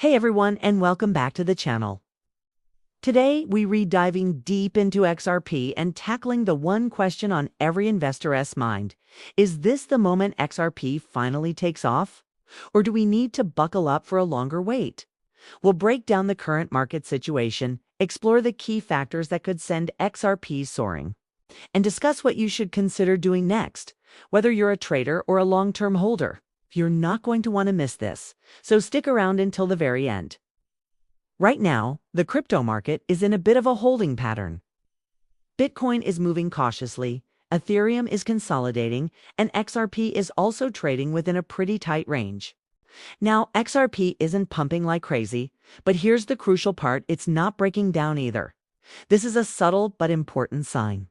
Hey everyone, and welcome back to the channel. Today, we diving deep into XRP and tackling the one question on every investor's mind. Is this the moment XRP finally takes off? Or do we need to buckle up for a longer wait? We'll break down the current market situation, explore the key factors that could send XRP soaring, and discuss what you should consider doing next, whether you're a trader or a long-term holder. You're not going to want to miss this, so stick around until the very end. Right now, the crypto market is in a bit of a holding pattern. Bitcoin is moving cautiously, Ethereum is consolidating, and XRP is also trading within a pretty tight range. Now, XRP isn't pumping like crazy, but here's the crucial part: it's not breaking down either. This is a subtle but important sign.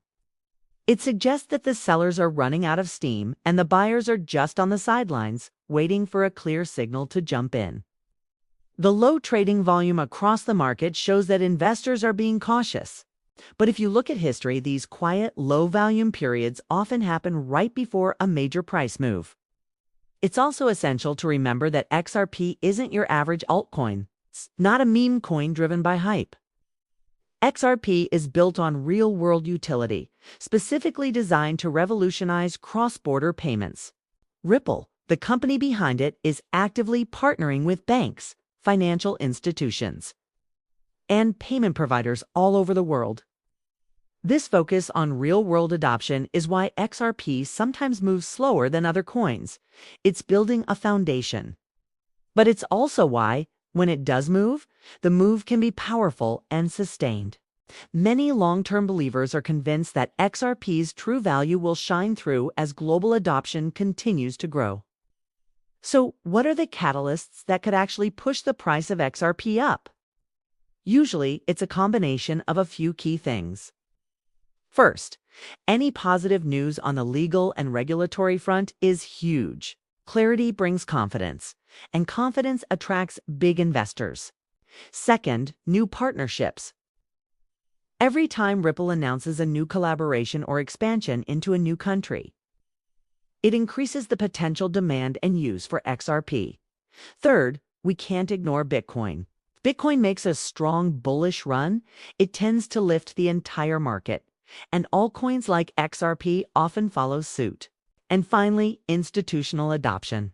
It suggests that the sellers are running out of steam and the buyers are just on the sidelines, waiting for a clear signal to jump in. The low trading volume across the market shows that investors are being cautious. But if you look at history, these quiet, low-volume periods often happen right before a major price move. It's also essential to remember that XRP isn't your average altcoin. It's not a meme coin driven by hype. XRP is built on real-world utility, specifically designed to revolutionize cross-border payments. Ripple, the company behind it, is actively partnering with banks, financial institutions, and payment providers all over the world. This focus on real-world adoption is why XRP sometimes moves slower than other coins. It's building a foundation. But it's also why, when it does move, the move can be powerful and sustained. Many long-term believers are convinced that XRP's true value will shine through as global adoption continues to grow. So, what are the catalysts that could actually push the price of XRP up? Usually, it's a combination of a few key things. First, any positive news on the legal and regulatory front is huge. Clarity brings confidence, and confidence attracts big investors. Second, new partnerships. Every time Ripple announces a new collaboration or expansion into a new country, it increases the potential demand and use for XRP. Third, we can't ignore Bitcoin. Bitcoin makes a strong bullish run. It tends to lift the entire market, and altcoins like XRP often follow suit. And finally, institutional adoption.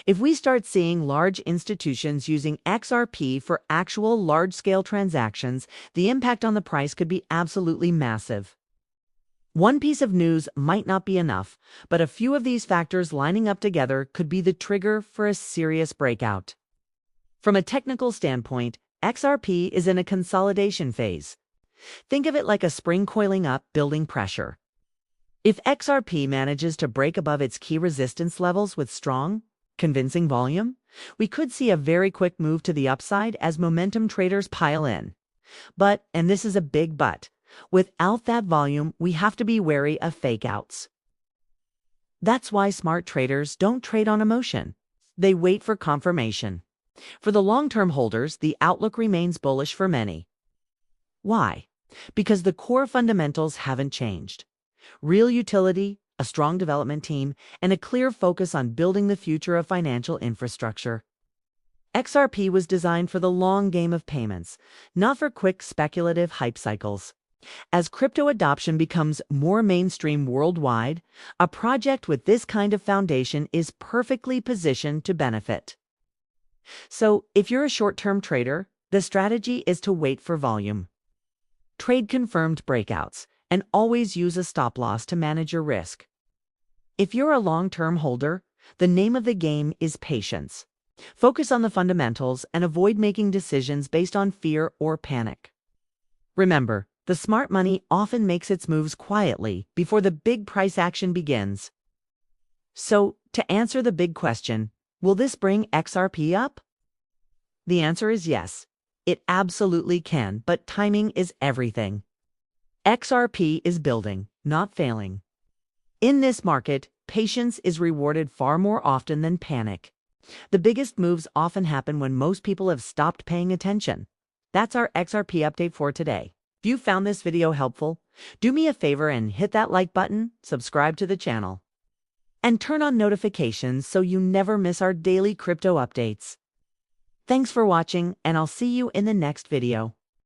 If we start seeing large institutions using XRP for actual large-scale transactions, the impact on the price could be absolutely massive. One piece of news might not be enough, but a few of these factors lining up together could be the trigger for a serious breakout. From a technical standpoint, XRP is in a consolidation phase. Think of it like a spring coiling up, building pressure. If XRP manages to break above its key resistance levels with strong, convincing volume, we could see a very quick move to the upside as momentum traders pile in. But, and this is a big but, without that volume, we have to be wary of fake-outs. That's why smart traders don't trade on emotion. They wait for confirmation. For the long-term holders, the outlook remains bullish for many. Why? Because the core fundamentals haven't changed. Real utility, a strong development team, and a clear focus on building the future of financial infrastructure. XRP was designed for the long game of payments, not for quick speculative hype cycles. As crypto adoption becomes more mainstream worldwide, a project with this kind of foundation is perfectly positioned to benefit. So, if you're a short-term trader, the strategy is to wait for volume. Trade confirmed breakouts, and always use a stop-loss to manage your risk. If you're a long-term holder, the name of the game is patience. Focus on the fundamentals and avoid making decisions based on fear or panic. Remember, the smart money often makes its moves quietly before the big price action begins. So, to answer the big question, will this bring XRP up? The answer is yes. It absolutely can, but timing is everything. XRP is building, not failing. In this market, patience is rewarded far more often than panic. The biggest moves often happen when most people have stopped paying attention. That's our XRP update for today. If you found this video helpful, do me a favor and hit that like button, subscribe to the channel, and turn on notifications so you never miss our daily crypto updates. Thanks for watching, and I'll see you in the next video.